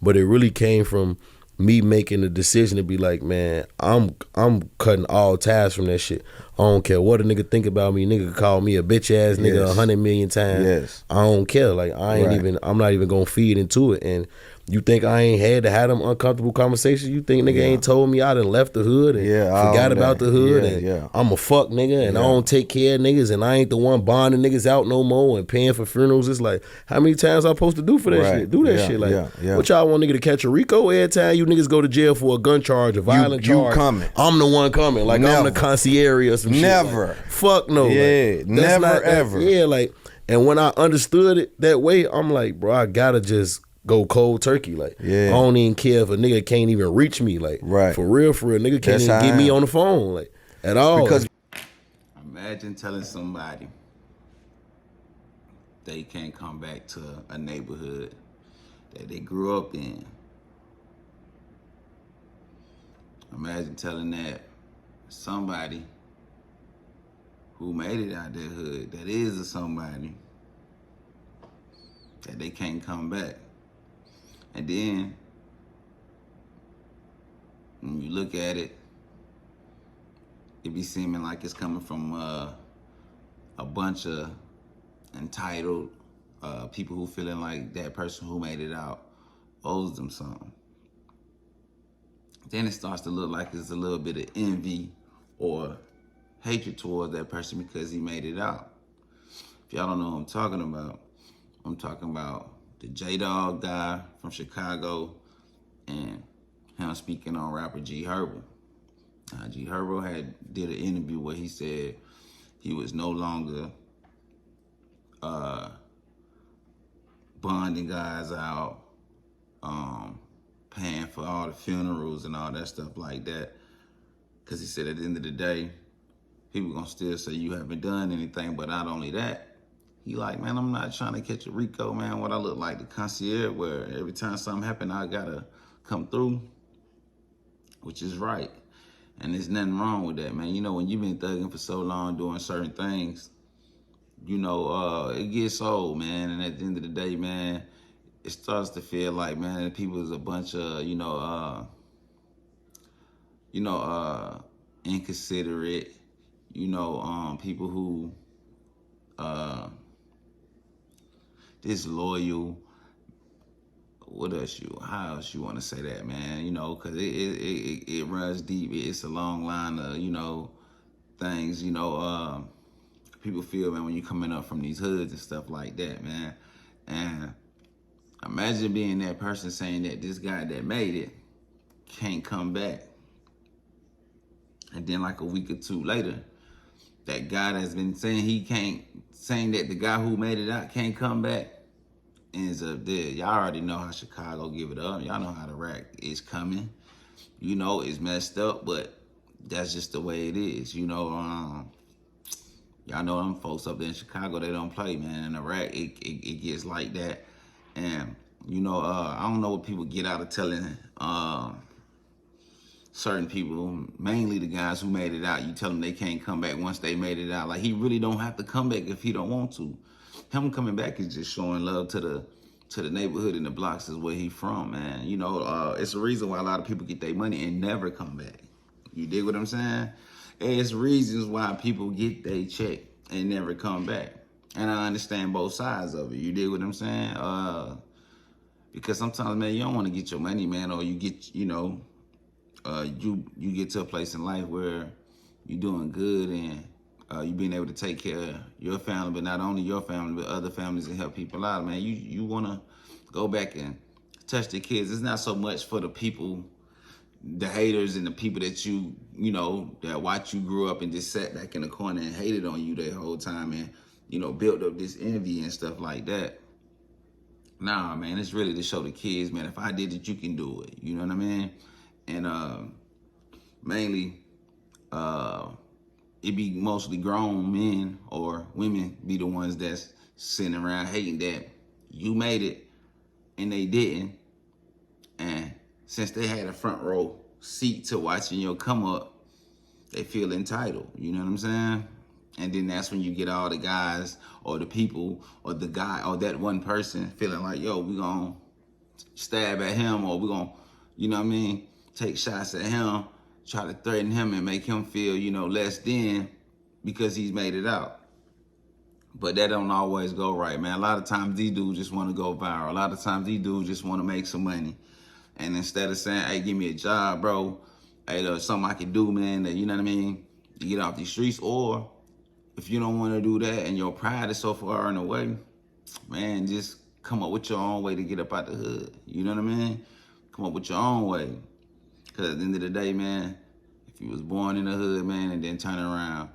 but it really came from me making the decision to be like, man, I'm cutting all ties from that shit. I don't care what a nigga think about me. Nigga call me a bitch ass nigga 100 million times. Yes. I don't care. Like I'm not even gonna feed into it. And you think I ain't had to have them uncomfortable conversations? You think nigga ain't told me I done left the hood and forgot about the hood and I'm a fuck nigga and I don't take care of niggas and I ain't the one bonding niggas out no more and paying for funerals? It's like, how many times I supposed to do for that shit? Do that shit. Like, what y'all want nigga to catch a Rico every time you niggas go to jail for a gun charge, a violent charge? You coming. I'm the one coming. Like, I'm the concierge or some shit. Never. Like, fuck no. Yeah, like, never ever. Yeah, like, and when I understood it that way, I'm like, bro, I gotta just go cold turkey. Like, I don't even care if a nigga can't even reach me. Like, for real, nigga can't even get me on the phone, like, at all. Because imagine telling somebody they can't come back to a neighborhood that they grew up in. Imagine telling that somebody who made it out that hood, that is a somebody, that they can't come back. And then, when you look at it, it be seeming like it's coming from a bunch of entitled people who feeling like that person who made it out owes them something. Then it starts to look like it's a little bit of envy or hatred towards that person because he made it out. If y'all don't know what I'm talking about the J-Dog guy from Chicago and him speaking on rapper G Herbo. G Herbo did an interview where he said he was no longer bonding guys out, paying for all the funerals and all that stuff like that. Because he said at the end of the day, people gonna still say you haven't done anything, but not only that, he like, man, I'm not trying to catch a Rico, man. What I look like, the concierge, where every time something happen, I gotta come through, which is right. And there's nothing wrong with that, man. You know, when you've been thugging for so long doing certain things, you know, it gets old, man. And at the end of the day, man, it starts to feel like, man, people is a bunch of, inconsiderate, people who disloyal. How else you want to say that, man? You know, because it runs deep. It's a long line of, things, people feel, man, when you're coming up from these hoods and stuff like that, man. And imagine being that person saying that this guy that made it can't come back. And then like a week or two later, that guy that's been saying that the guy who made it out can't come back, ends up dead. Y'all already know how Chicago give it up. Y'all know how the rack is coming. It's messed up, but that's just the way it is. Y'all know them folks up there in Chicago, they don't play, man. In the rack, it gets like that. And, I don't know what people get out of telling certain people, mainly the guys who made it out. You tell them they can't come back once they made it out. Like, he really don't have to come back if he don't want to. Him coming back is just showing love to the neighborhood and the blocks is where he from, man. It's a reason why a lot of people get their money and never come back. You dig what I'm saying? It's reasons why people get their check and never come back. And I understand both sides of it. You dig what I'm saying? Because sometimes, man, you don't want to get your money, man, or you get, you get to a place in life where you're doing good and you being able to take care of your family, but not only your family, but other families and help people out, man. You want to go back and touch the kids. It's not so much for the people, the haters and the people that that watch you grow up and just sat back in the corner and hated on you that whole time and, built up this envy and stuff like that. Nah, man, it's really to show the kids, man, if I did it, you can do it. You know what I mean? And mainly, it be mostly grown men or women be the ones that's sitting around hating that you made it and they didn't. And since they had a front row seat to watching your come up, they feel entitled. You know what I'm saying? And then that's when you get all the guys or the people or the guy or that one person feeling like, yo, we gonna stab at him, or we're gonna, you know what I mean, take shots at him, try to threaten him and make him feel, you know, less than because he's made it out. But that don't always go right, man. A lot of times these dudes just want to go viral. A lot of times these dudes just want to make some money. And instead of saying, hey, give me a job, bro, hey, there's something I can do, man, that, you know what I mean, to get off these streets. Or if you don't want to do that and your pride is so far in the way, man, just come up with your own way to get up out the hood. You know what I mean? Come up with your own way. Because at the end of the day, man, if you was born in the hood, man, and then turn around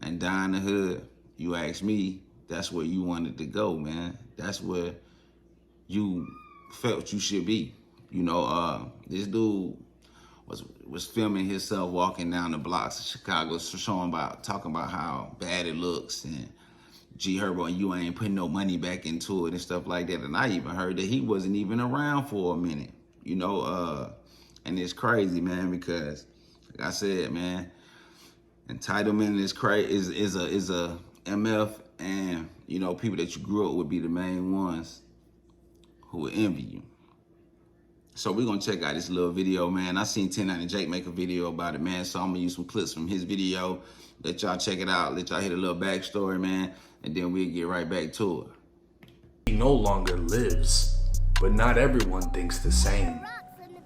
and die in the hood, you ask me, that's where you wanted to go, man. That's where you felt you should be. You know, this dude was filming himself walking down the blocks of Chicago, talking about how bad it looks, and G Herbo and you ain't putting no money back into it and stuff like that. And I even heard that he wasn't even around for a minute, you know, and it's crazy, man, because like I said, man, entitlement is a MF, and you know, people that you grew up with be the main ones who will envy you. So we're gonna check out this little video, man. I seen 1090 Jake make a video about it, man. So I'm gonna use some clips from his video. Let y'all check it out. Let y'all hear a little backstory, man. And then we'll get right back to it. He no longer lives, but not everyone thinks the same.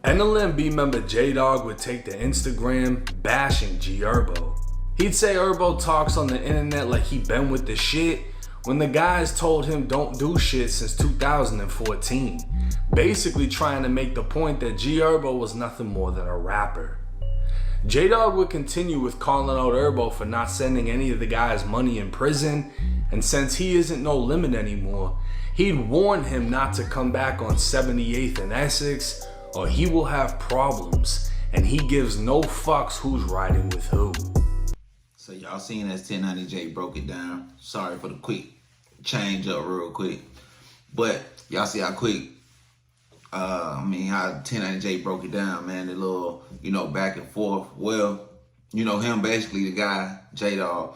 NLMB member J-Dog would take to Instagram bashing G Herbo. He'd say Herbo talks on the internet like he been with the shit, when the guys told him don't do shit since 2014. Basically trying to make the point that G Herbo was nothing more than a rapper. J-Dog would continue with calling out Herbo for not sending any of the guys money in prison, and since he isn't no limit anymore, he'd warn him not to come back on 78th and Essex or he will have problems, and he gives no fucks who's riding with who. So y'all seen as 1090J broke it down. Sorry for the quick change up real quick. But y'all see how quick, how 1090J broke it down, man. The little, you know, back and forth. Well, you know, him basically the guy, J-Dog,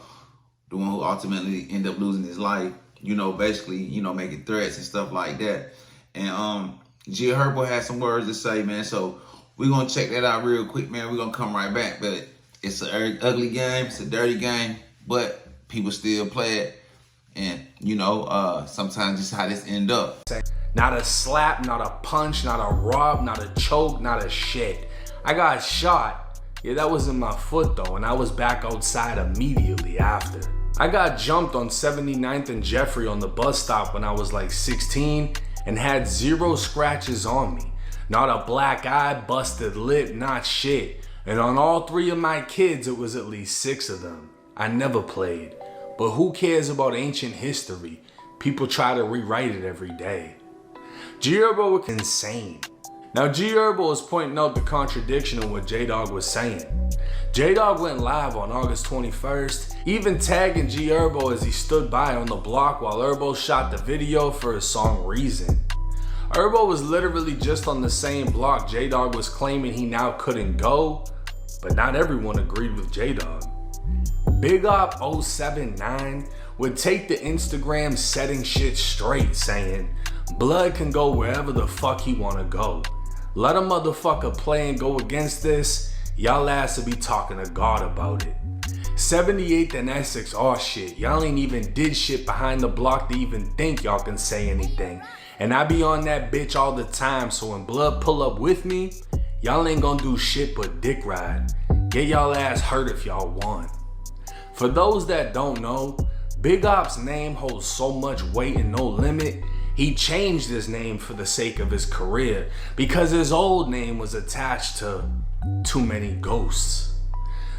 the one who ultimately ended up losing his life, you know, basically, you know, making threats and stuff like that. And G Herbo had some words to say, man. So we're going to check that out real quick, man. We're going to come right back. But it's an ugly game. It's a dirty game. But people still play it. And, you know, sometimes just how this end up. Not a slap, not a punch, not a rob, not a choke, not a shit. I got shot. Yeah, that was in my foot though, and I was back outside immediately after. I got jumped on 79th and Jeffrey on the bus stop when I was like 16 and had 0 scratches on me. Not a black eye, busted lip, not shit. And on all 3 of my kids, it was at least 6 of them. I never played. But who cares about ancient history? People try to rewrite it every day. G Herbo was insane. Now G Herbo is pointing out the contradiction in what J-Dog was saying. J-Dog went live on August 21st, even tagging G Herbo as he stood by on the block while Herbo shot the video for his song Reason. Herbo was literally just on the same block J-Dog was claiming he now couldn't go, but not everyone agreed with J-Dog. Big Op 079 would take the Instagram setting shit straight, saying, blood can go wherever the fuck he wanna go. Let a motherfucker play and go against this, y'all ass will be talking to God about it. 78th and Essex, oh shit, y'all ain't even did shit behind the block to even think y'all can say anything. And I be on that bitch all the time, so when blood pull up with me, y'all ain't gonna do shit but dick ride. Get y'all ass hurt if y'all want. For those that don't know, Big Op's name holds so much weight and no limit, he changed his name for the sake of his career because his old name was attached to too many ghosts.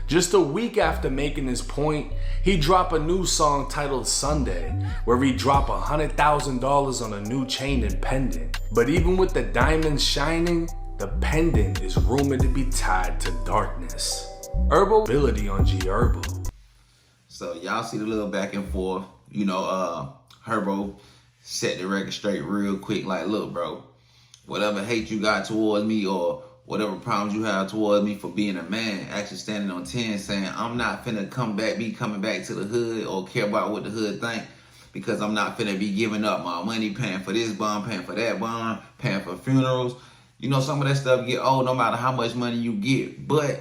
Just a week after making his point, he dropped a new song titled Sunday, where he dropped $100,000 on a new chain and pendant. But even with the diamonds shining, the pendant is rumored to be tied to darkness. Herbo ability on G Herbo. So y'all see the little back and forth. You know, Herbo set the record straight real quick. Like, look, bro, whatever hate you got towards me or whatever problems you have towards me for being a man, actually standing on 10 saying, I'm not finna be coming back to the hood or care about what the hood think. because I'm not finna be giving up my money, paying for this bond, paying for that bond, paying for funerals. You know, some of that stuff get old no matter how much money you get. But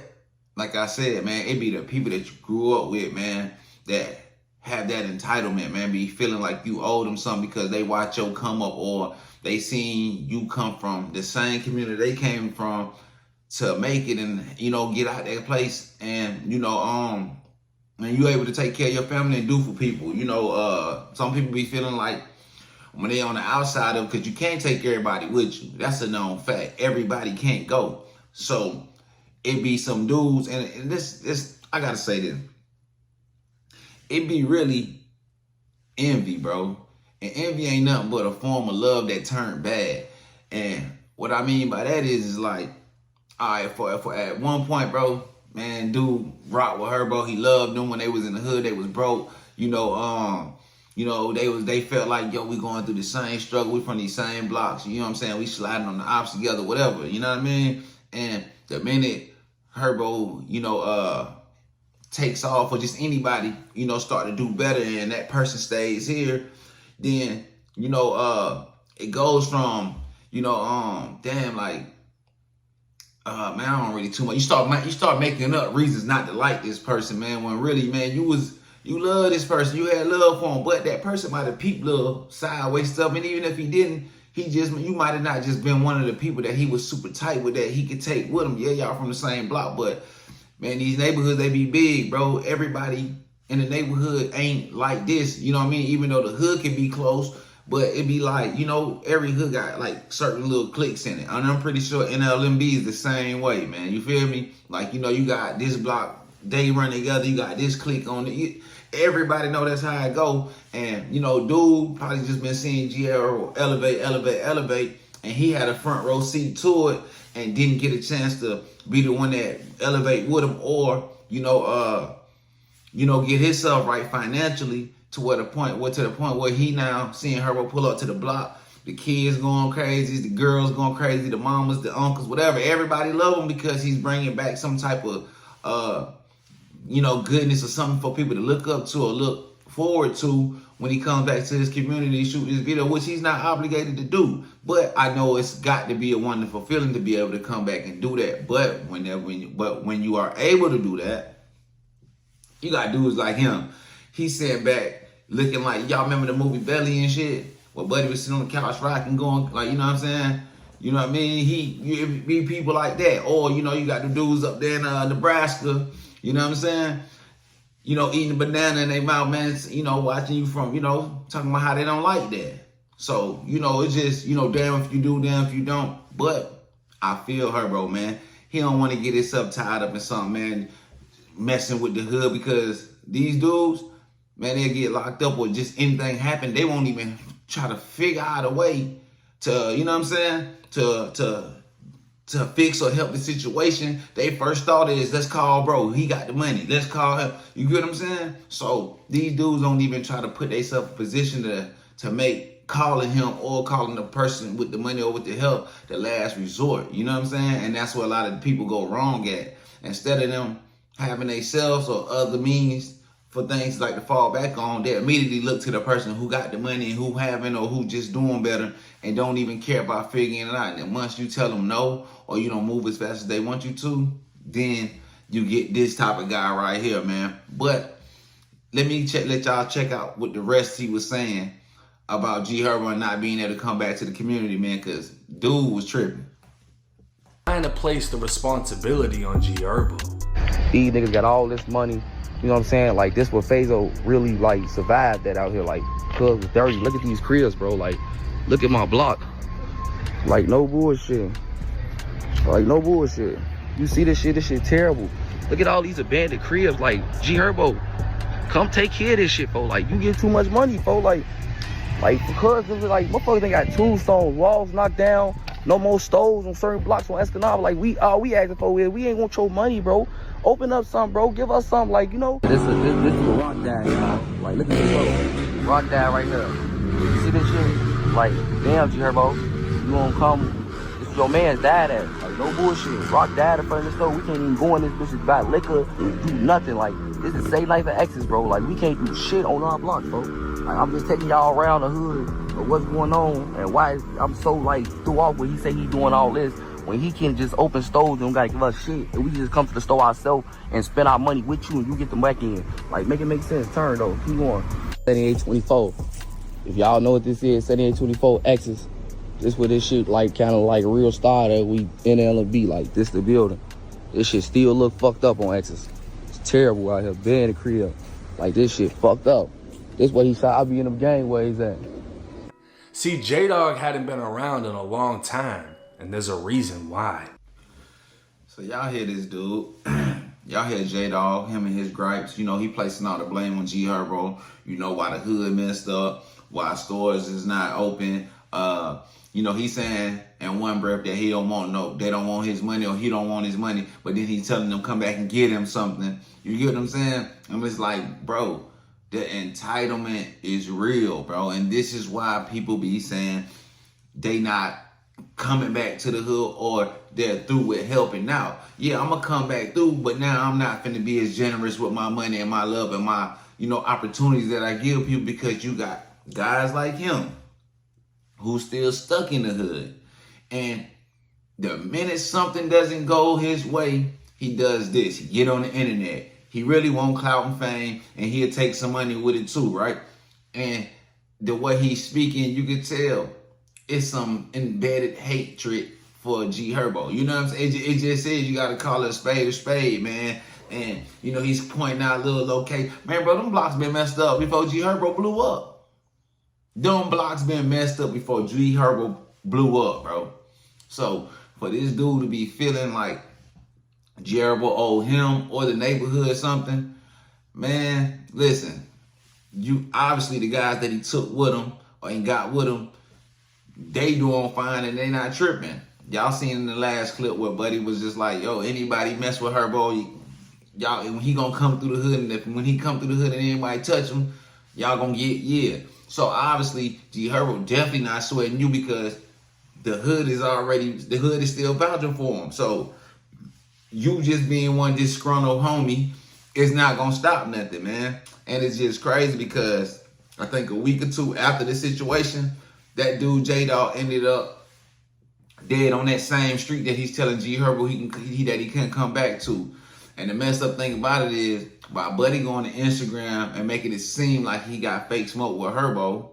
like I said, man, it be the people that you grew up with, man, that have that entitlement, man, be feeling like you owe them something because they watch your come up, or they seen you come from the same community they came from to make it and, you know, get out that place and, you know, and you able to take care of your family and do for people. You know, some people be feeling like when they on the outside of, because you can't take everybody with you. That's a known fact. Everybody can't go. So it be some dudes, and this, I gotta say this. It be really envy, bro. And envy ain't nothing but a form of love that turned bad. And what I mean by that is like, all right, for at one point, bro, man, dude rocked with Herbo. He loved them when they was in the hood. They was broke. You know, they felt like, yo, we going through the same struggle. We from these same blocks. You know what I'm saying? We sliding on the ops together, whatever. You know what I mean? And the minute Herbo, you know, takes off, or just anybody, you know, start to do better, and that person stays here, then, you know, it goes from, you know, damn, like, man, I don't really too much. You start making up reasons not to like this person, man, when really, man, you love this person, you had love for him, but that person might have peeped little sideways stuff, and even if he didn't, you might have not just been one of the people that he was super tight with that he could take with him. Yeah, y'all from the same block, but man, these neighborhoods, they be big, bro. Everybody in the neighborhood ain't like this, you know what I mean? Even though the hood can be close, but it be like, you know, every hood got like certain little cliques in it. And I'm pretty sure NLMB is the same way, man. You feel me? Like, you know, you got this block, they run together, you got this clique on it. Everybody know that's how it go. And, you know, dude probably just been seeing G Herbo elevate, and he had a front row seat to it and didn't get a chance to be the one that elevate with him, or, you know, get himself right financially to the point where he now seeing Herbo pull up to the block, the kids going crazy, the girls going crazy, the mamas, the uncles, whatever. Everybody love him because he's bringing back some type of, you know, goodness or something for people to look up to or look forward to when he comes back to his community and shoot this video, which he's not obligated to do. But I know it's got to be a wonderful feeling to be able to come back and do that. But when you are able to do that, you got dudes like him. He sat back looking like, y'all remember the movie Belly and shit? Where Buddy was sitting on the couch rocking, going, like, you know what I'm saying? You know what I mean? You be people like that. Or, you know, you got the dudes up there in Nebraska, you know what I'm saying? You know, eating a banana in their mouth, man, you know, watching you from, you know, talking about how they don't like that. So, you know, it's just, you know, damn if you do, damn if you don't. But I feel Herbo, man. He don't want to get himself tied up in something, man, messing with the hood, because these dudes, man, they'll get locked up or just anything happen. They won't even try to figure out a way to, you know what I'm saying, to fix or help the situation. They first thought is, let's call bro, he got the money, let's call him. You get what I'm saying? So these dudes don't even try to put themselves in a position to make calling him or calling the person with the money or with the help the last resort. You know what I'm saying? And that's where a lot of people go wrong at. Instead of them having themselves or other means for things like to fall back on, they immediately look to the person who got the money and who having or who just doing better and don't even care about figuring it out. And once you tell them no, or you don't move as fast as they want you to, then you get this type of guy right here, man. But let y'all check out what the rest he was saying about G Herbo not being able to come back to the community, man, because dude was tripping. Trying to place the responsibility on G Herbo. These niggas got all this money. You know what I'm saying? Like, this what Fazo really, like, survived that out here. Like, cuz was dirty. Look at these cribs, bro. Like, look at my block. Like, no bullshit. Like, no bullshit. You see this shit terrible. Look at all these abandoned cribs. Like, G Herbo, come take care of this shit, fo. Like, you get too much money, fo. Like, because, like, motherfuckers, they got tombstones, walls knocked down, no more stoves on certain blocks on Escanaba. Like, all we asking for is, we ain't gonna throw money, bro. Open up something, bro. Give us something, like, you know. This is a rock dad, you know. Like, look at this, bro. Rock dad right here. You see this shit? Like, damn, G Herbo, you gonna come? This is your man's dad at. Like, no bullshit. Rock dad in front of the store. We can't even go in this bitch and buy liquor, do nothing. Like, this is Say Life of Exes, bro. Like, we can't do shit on our block, bro. Like, I'm just taking y'all around the hood of what's going on and why I'm so like threw off when he say he doing all this when he can just open stores and don't gotta give us shit and we just come to the store ourselves and spend our money with you and you get them back in. Like, make it make sense. Turn though. Keep going. 7824. If y'all know what this is, 7824 X's. This where this shit like kind of like real star that we in L&B. Like, this the building. This shit still look fucked up on X's. It's terrible out here. Being in the crib. Like, this shit fucked up. This what he shot. I be in them gangways at. See, J-Dog hadn't been around in a long time, and there's a reason why. So y'all hear this dude. Y'all hear J-Dog, him and his gripes. You know, he placing all the blame on G Herbo. You know, why the hood messed up, why stores is not open. You know, he's saying in one breath that he don't want they don't want his money or he don't want his money, but then he's telling them come back and get him something. You get what I'm saying? I'm just like, bro, the entitlement is real, bro. And this is why people be saying they not coming back to the hood or they're through with helping out. Yeah, I'm gonna come back through, but now I'm not finna be as generous with my money and my love and my, you know, opportunities that I give people because you got guys like him who's still stuck in the hood. And the minute something doesn't go his way, he does this. He get on the internet. He really want clout and fame, and he'll take some money with it too, right? And the way he's speaking, you can tell it's some embedded hatred for G Herbo. You know what I'm saying? It just says you got to call it a spade, man. And, you know, he's pointing out little location. Man, bro, them blocks been messed up before G Herbo blew up. Them blocks been messed up before G Herbo blew up, bro. So for this dude to be feeling like G Herbo owed him or the neighborhood or something, man, listen, you obviously the guys that he took with him or ain't got with him, they doing fine and they not tripping. Y'all seen in the last clip where Buddy was just like, yo, anybody mess with Herbo, y'all, when he gonna come through the hood, and when he come through the hood and anybody touch him, y'all gonna get, yeah. So obviously, G Herbo definitely not sweating you because the hood is still vouching for him. So you just being one disgruntled homie is not gonna stop nothing, man. And it's just crazy because I think a week or two after the situation, that dude J-Dog ended up dead on that same street that he's telling G Herbo that he couldn't come back to. And the messed up thing about it is, by Buddy going to Instagram and making it seem like he got fake smoke with Herbo,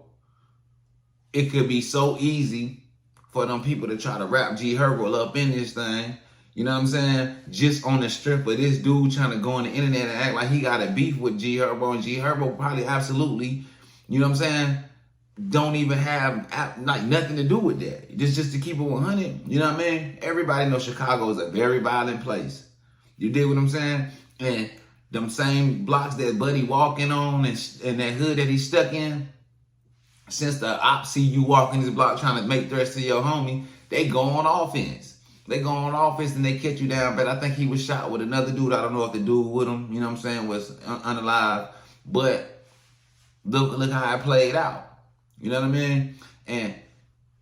it could be so easy for them people to try to wrap G Herbo up in this thing. You know what I'm saying? Just on the strip of this dude trying to go on the internet and act like he got a beef with G Herbo, and G Herbo probably absolutely, you know what I'm saying, don't even have like nothing to do with that. Just to keep it 100, you know what I mean? Everybody knows Chicago is a very violent place. You dig what I'm saying? And them same blocks that Buddy walking on and that hood that he's stuck in, since the ops see you walking this block trying to make threats to your homie, they go on offense. They go on offense and they catch you down. But I think he was shot with another dude. I don't know if the dude with him, you know what I'm saying, was unalive. But look how it played out. You know what I mean? And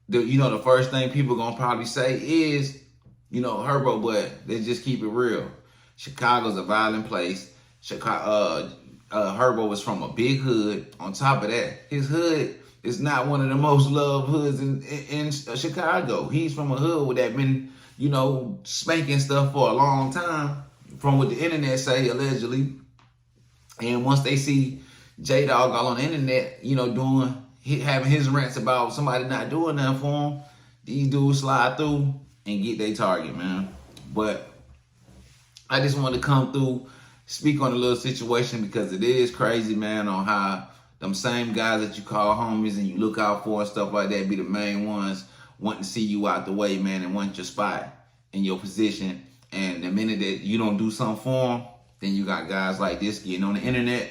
the first thing people gonna probably say is, you know, Herbo, but let's just keep it real. Chicago's a violent place. Herbo was from a big hood. On top of that, his hood is not one of the most loved hoods in Chicago. He's from a hood that been, you know, spanking stuff for a long time, from what the internet say, allegedly. And once they see J-Dog all on the internet, you know, having his rants about somebody not doing nothing for him, these dudes slide through and get their target, man. But I just wanted to come through, speak on a little situation because it is crazy, man, on how them same guys that you call homies and you look out for and stuff like that be the main ones wanting to see you out the way, man, and want your spot in your position. And the minute that you don't do something for them, then you got guys like this getting on the internet,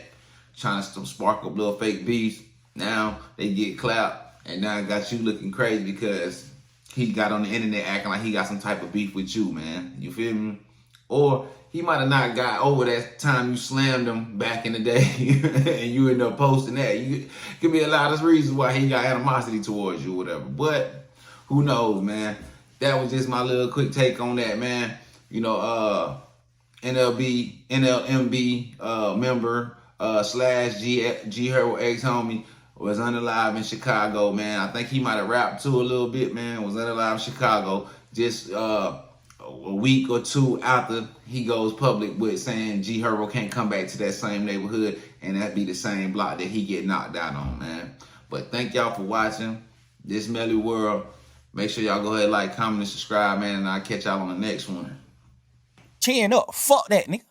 trying to spark up little fake beefs. Now they get clapped, and now I got you looking crazy because he got on the internet acting like he got some type of beef with you, man. You feel me? Or he might have not got over that time you slammed him back in the day and you end up posting that. Could be a lot of reasons why he got animosity towards you or whatever. But who knows, man? That was just my little quick take on that, man. You know, NLMB member / G Herbo ex-homie was unalive in Chicago, man. I think he might have rapped too a little bit, man. Was unalive in Chicago. Just a week or two after he goes public with saying G Herbo can't come back to that same neighborhood, and that be the same block that he get knocked out on, man. But thank y'all for watching this Melly World. Make sure y'all go ahead, like, comment, and subscribe, man, and I'll catch y'all on the next one. Chin up. Fuck that, nigga.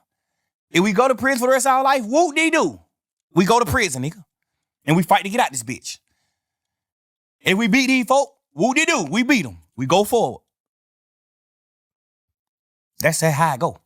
If we go to prison for the rest of our life, whoop-de-doo. We go to prison, nigga. And we fight to get out this bitch. If we beat these folk, whoop-de-doo. We beat them. We go forward. That's how I go.